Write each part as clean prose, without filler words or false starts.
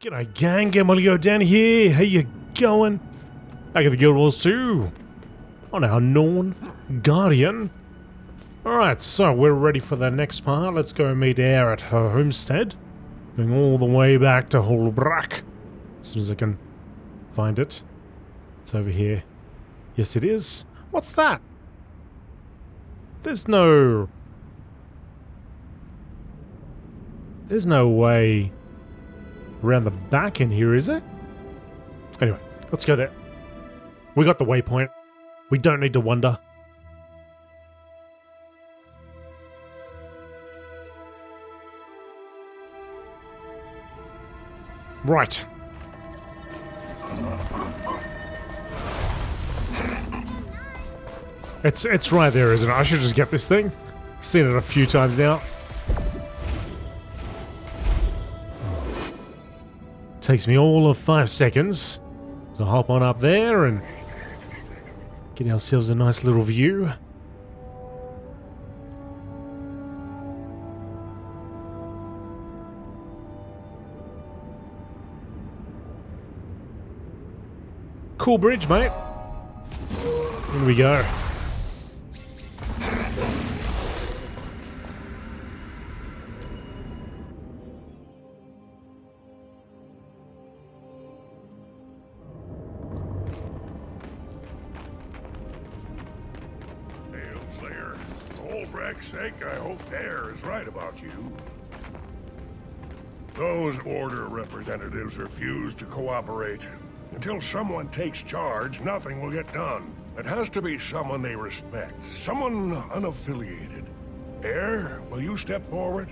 G'day gang, GameolioDan here, how you going? Back at the Guild Wars 2, on our Norn Guardian. Alright, so we're ready for the next part. Let's go meet Air at her homestead. Going all the way back to Holbrak. As soon as I can find it. It's over here. Yes it is. What's that? There's no way around the back in here, is there? Anyway, let's go there. We got the waypoint. We don't need to wonder. Right. It's right there, isn't it? I should just get this thing. Seen it a few times now. Takes me all of 5 seconds to hop on up there and get ourselves a nice little view. Cool bridge, mate. Here we go. Sake, I hope Air is right about you. Those Order representatives refuse to cooperate. Until someone takes charge, nothing will get done. It has to be someone they respect, someone unaffiliated. Air, will you step forward?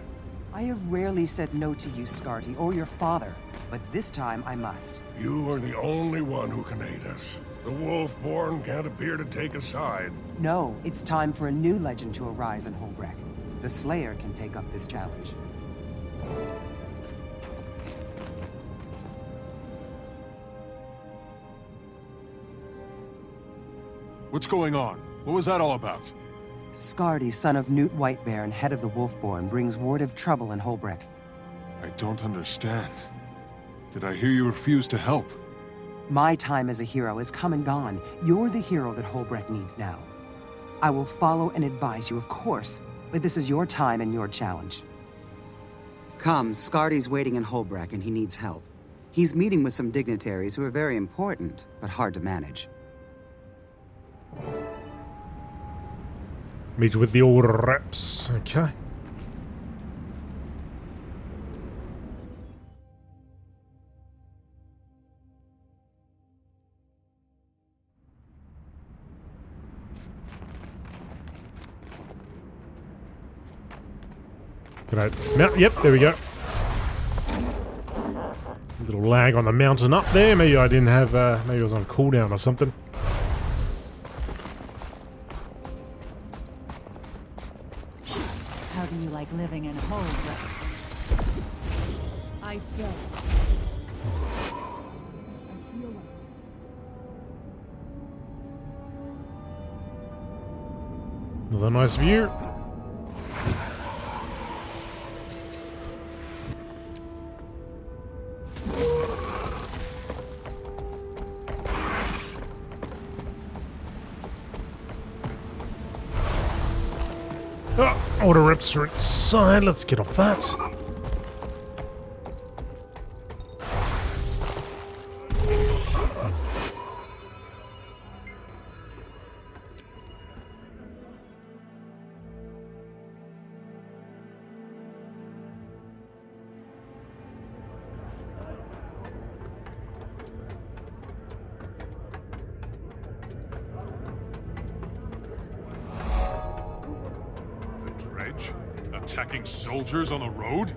I have rarely said no to you, Scarty, or your father, but this time I must. You are the only one who can aid us. The Wolfborn can't appear to take a side. No, it's time for a new legend to arise in Holbrak. The Slayer can take up this challenge. What's going on? What was that all about? Scarty, son of Newt Whitebear and head of the Wolfborn, brings word of trouble in Holbrak. I don't understand. Did I hear you refuse to help? My time as a hero is come and gone. You're the hero that Holbrak needs now. I will follow and advise you, of course, but this is your time and your challenge. Come, Scarty's waiting in Holbrak and he needs help. He's meeting with some dignitaries who are very important, but hard to manage. Meet with the Order reps, okay. Yep, there we go. A little lag on the mountain up there. Maybe I didn't have, maybe it was on cooldown or something. How do you like living in Holbrak? I don't. Another nice view. Order reps are inside. Let's get off that. Attacking soldiers on the road?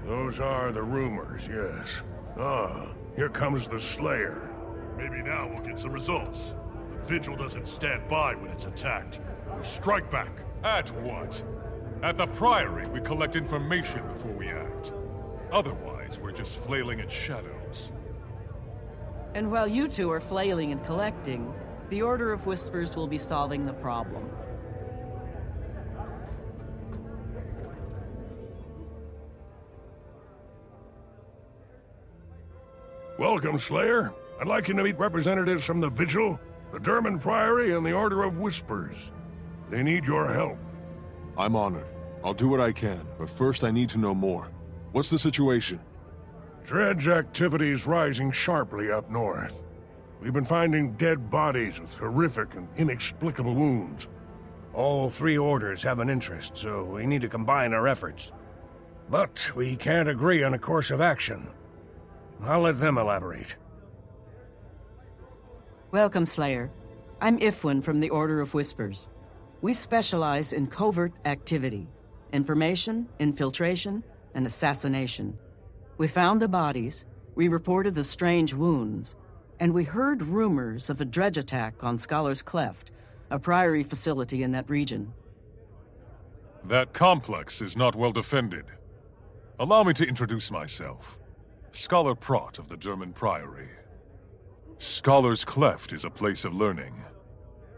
Those are the rumors, yes. Ah, here comes the Slayer. Maybe now we'll get some results. The Vigil doesn't stand by when it's attacked. We strike back. At what? At the Priory, we collect information before we act. Otherwise, we're just flailing at shadows. And while you two are flailing and collecting, the Order of Whispers will be solving the problem. Welcome, Slayer. I'd like you to meet representatives from the Vigil, the Durman Priory, and the Order of Whispers. They need your help. I'm honored. I'll do what I can, but first I need to know more. What's the situation? Dredge activity is rising sharply up north. We've been finding dead bodies with horrific and inexplicable wounds. All three orders have an interest, so we need to combine our efforts. But we can't agree on a course of action. I'll let them elaborate. Welcome, Slayer. I'm Ifwin from the Order of Whispers. We specialize in covert activity, information, infiltration, and assassination. We found the bodies, we reported the strange wounds, and we heard rumors of a dredge attack on Scholar's Cleft, a priory facility in that region. That complex is not well defended. Allow me to introduce myself. Scholar Prot of the Durman Priory. Scholar's Cleft is a place of learning.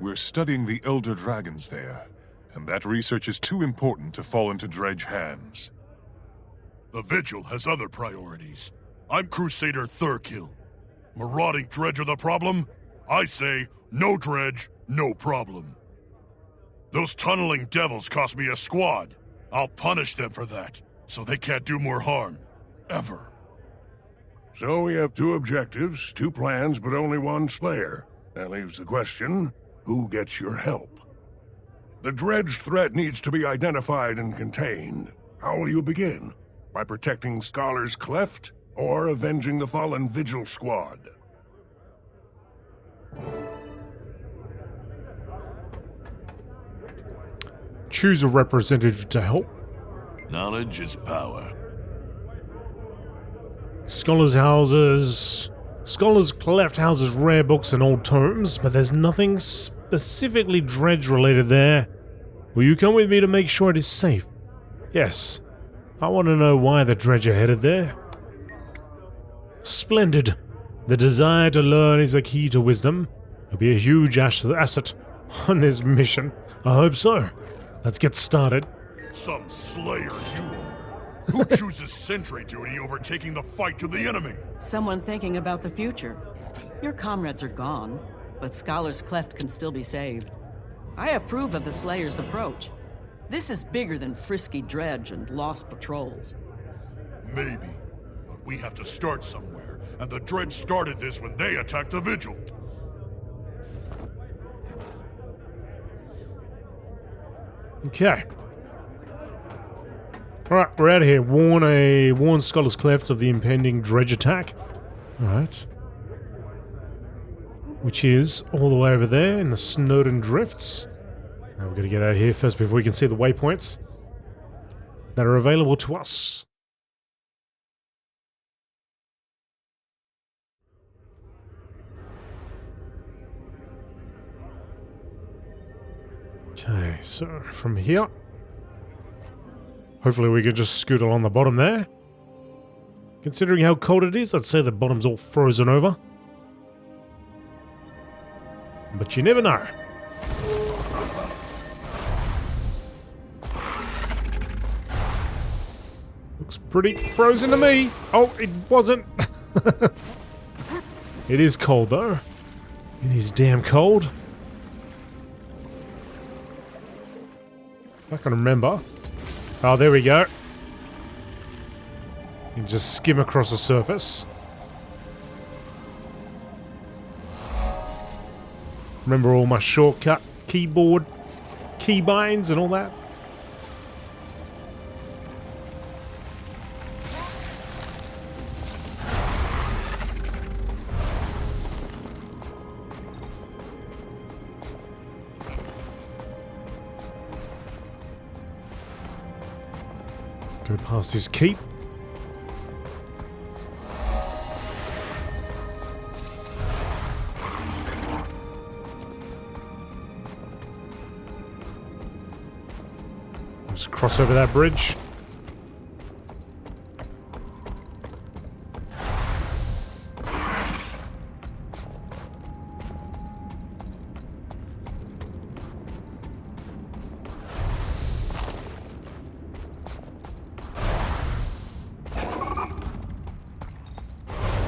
We're studying the Elder Dragons there, and that research is too important to fall into Dredge hands. The Vigil has other priorities. I'm Crusader Thurkill. Marauding Dredge are the problem? I say, no Dredge, no problem. Those tunneling devils cost me a squad. I'll punish them for that, so they can't do more harm. Ever. So we have two objectives, two plans, but only one Slayer. That leaves the question, who gets your help? The Dredge threat needs to be identified and contained. How will you begin? By protecting Scholar's Cleft, or avenging the fallen Vigil squad? Choose a representative to help. Knowledge is power. Scholar's Cleft houses rare books and old tomes, but there's nothing specifically Dredge related there. Will you come with me to make sure it is safe? Yes. I want to know why the Dredge are headed there. Splendid. The desire to learn is a key to wisdom. It'll be a huge asset on this mission. I hope so. Let's get started. Some Slayer you are. Who chooses sentry duty over taking the fight to the enemy? Someone thinking about the future. Your comrades are gone, but Scholar's Cleft can still be saved. I approve of the Slayer's approach. This is bigger than frisky dredge and lost patrols. Maybe. But we have to start somewhere, and the Dredge started this when they attacked the Vigil. Okay. Alright, we're out of here. Warn Scholar's Cleft of the impending dredge attack. Alright. Which is all the way over there in the Snowden Drifts. Now we're going to get out of here first before we can see the waypoints that are available to us. Okay, so from here, hopefully we can just scoot along the bottom there. Considering how cold it is, I'd say the bottom's all frozen over. But you never know. Looks pretty frozen to me. Oh, it wasn't. It is cold though. It is damn cold. If I can remember. Oh, there we go. You can just skim across the surface. Remember all my shortcut keyboard keybinds and all that? Go past this keep. Just cross over that bridge.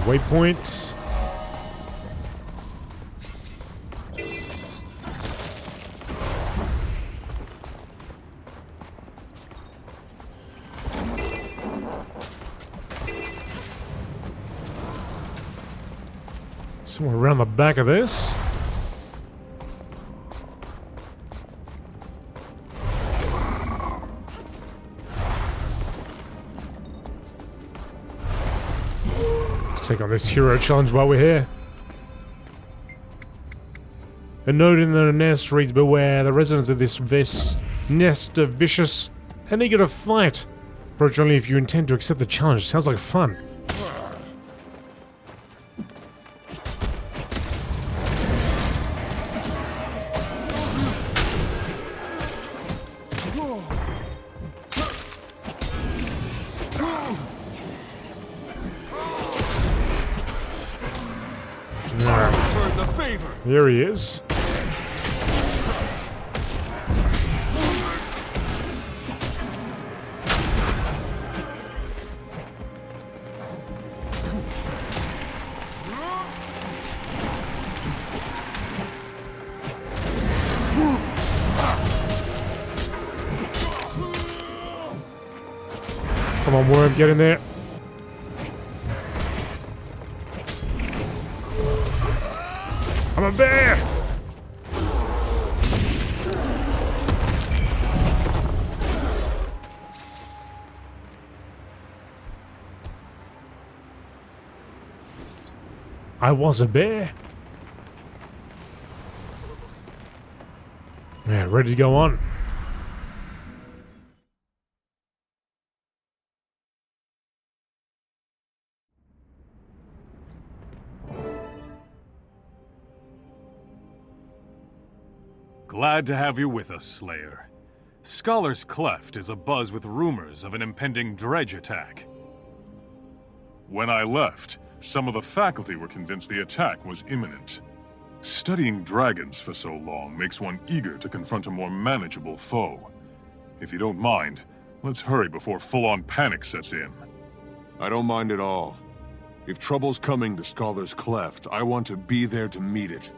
waypoint. Somewhere around the back of this. Let's take on this hero challenge while we're here. A note in the nest reads, "Beware, the residents of this nest are vicious and eager to fight. Approach only if you intend to accept the challenge." Sounds like fun. There he is. Come on, worm, get in there. I'm a bear! I was a bear. Yeah, ready to go on. Glad to have you with us, Slayer. Scholar's Cleft is abuzz with rumors of an impending dredge attack. When I left, some of the faculty were convinced the attack was imminent. Studying dragons for so long makes one eager to confront a more manageable foe. If you don't mind, let's hurry before full-on panic sets in. I don't mind at all. If trouble's coming to Scholar's Cleft, I want to be there to meet it.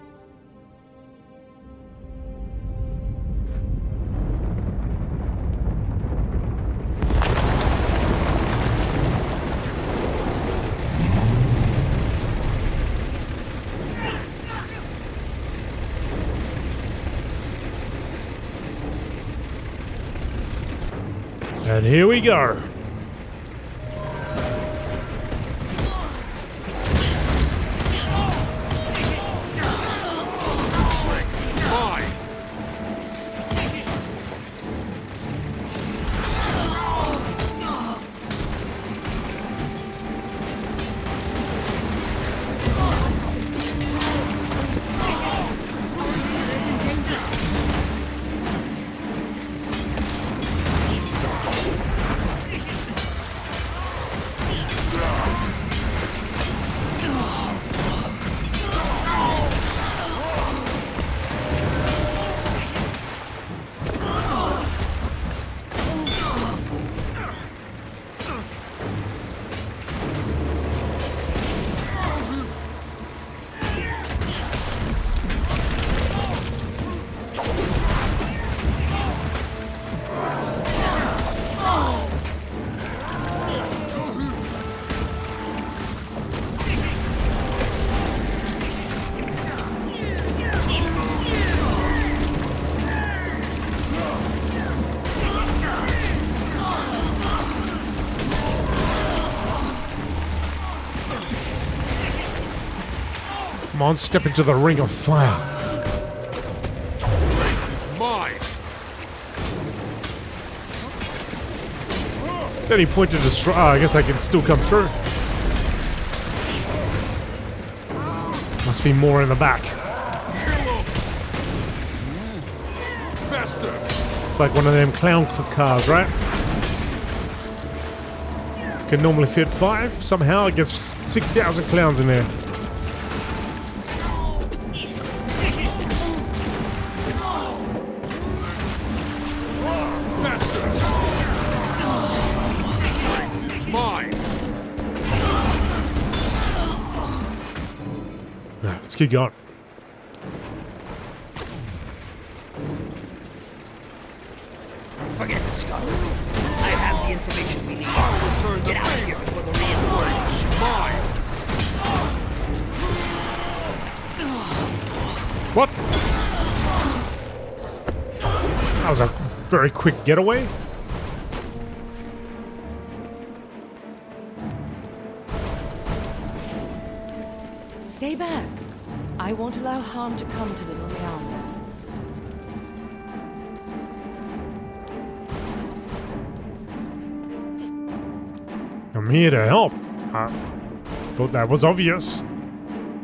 And here we go. Come on, step into the ring of fire. Mine. Is there any point to destroy? Oh, I guess I can still come through. Must be more in the back. Faster. It's like one of them clown cars, right? Can normally fit 5. Somehow it gets 6,000 clowns in there. Alright, let's keep going. Forget the scholars. I have the information we need. Get out of here before the reinforcements. Mine. What? That was a very quick getaway. Stay back. I won't allow harm to come to the Lilianos. I'm here to help. Thought that was obvious.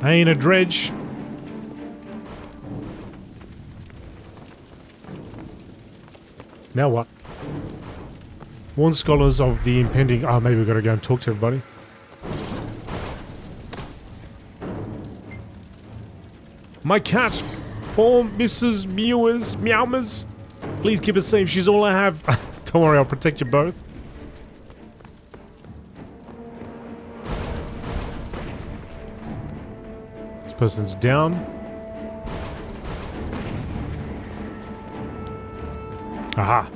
I ain't a dredge. Now what? Warn scholars of the impending... Oh, maybe we gotta go and talk to everybody. My cat! Poor Mrs. Meowmers. Please keep her safe, she's all I have. Don't worry, I'll protect you both. This person's down. Aha.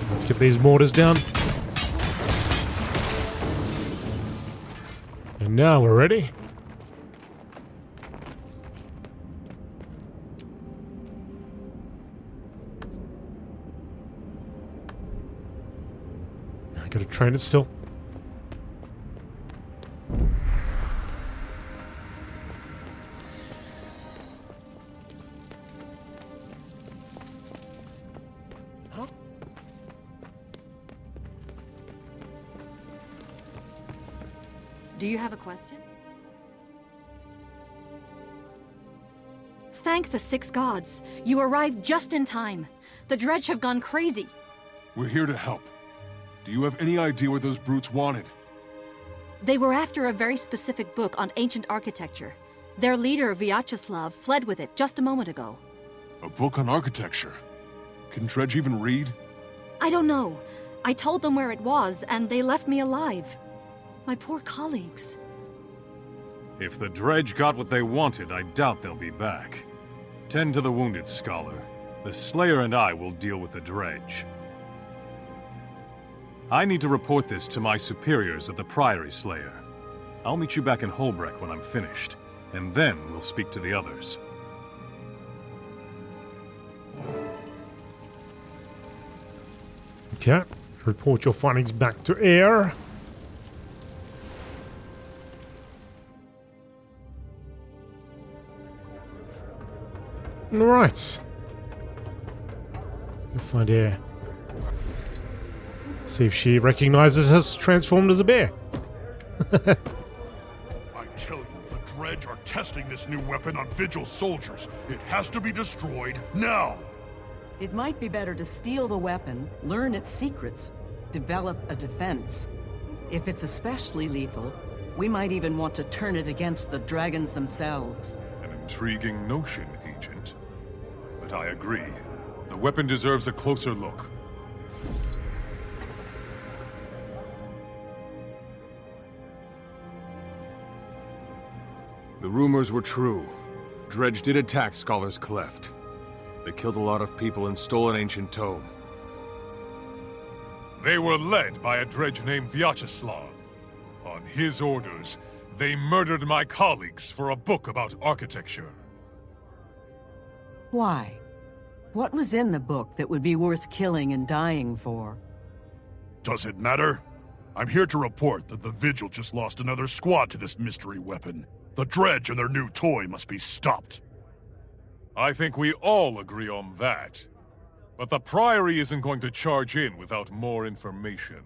Let's get these mortars down. And now we're ready. I gotta train it still. Do you have a question? Thank the six gods. You arrived just in time. The dredge have gone crazy. We're here to help. Do you have any idea what those brutes wanted? They were after a very specific book on ancient architecture. Their leader, Vyacheslav, fled with it just a moment ago. A book on architecture? Can Dredge even read? I don't know. I told them where it was, and they left me alive. My poor colleagues. If the dredge got what they wanted, I doubt they'll be back. Tend to the wounded, Scholar. The Slayer and I will deal with the dredge. I need to report this to my superiors at the Priory, Slayer. I'll meet you back in Holbreck when I'm finished, and then we'll speak to the others. Okay. Report your findings back to Air. Right. Go find Air. See if she recognizes us transformed as a bear. I tell you, the Dredge are testing this new weapon on Vigil soldiers. It has to be destroyed now! It might be better to steal the weapon, learn its secrets, develop a defense. If it's especially lethal, we might even want to turn it against the dragons themselves. An intriguing notion, Agent. But I agree. The weapon deserves a closer look. The rumors were true. Dredge did attack Scholar's Cleft. They killed a lot of people and stole an ancient tome. They were led by a dredge named Vyacheslav. On his orders, they murdered my colleagues for a book about architecture. Why? What was in the book that would be worth killing and dying for? Does it matter? I'm here to report that the Vigil just lost another squad to this mystery weapon. The Dredge and their new toy must be stopped. I think we all agree on that. But the Priory isn't going to charge in without more information.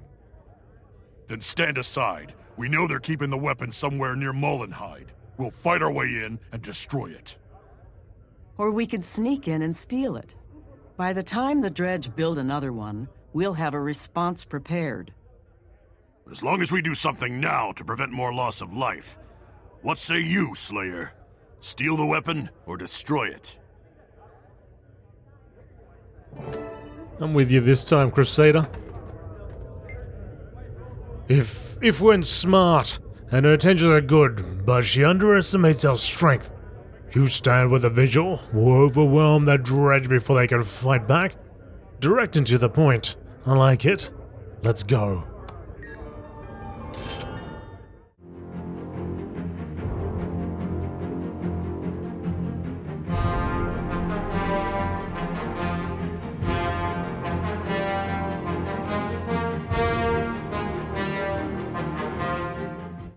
Then stand aside. We know they're keeping the weapon somewhere near Mullenhide. We'll fight our way in and destroy it. Or we could sneak in and steal it. By the time the Dredge build another one, we'll have a response prepared. As long as we do something now to prevent more loss of life. What say you, Slayer? Steal the weapon or destroy it? I'm with you this time, Crusader. If Wen's smart, and her intentions are good, but she underestimates our strength. You stand with a vigil, we'll overwhelm that Dredge before they can fight back. Direct and to the point. I like it. Let's go.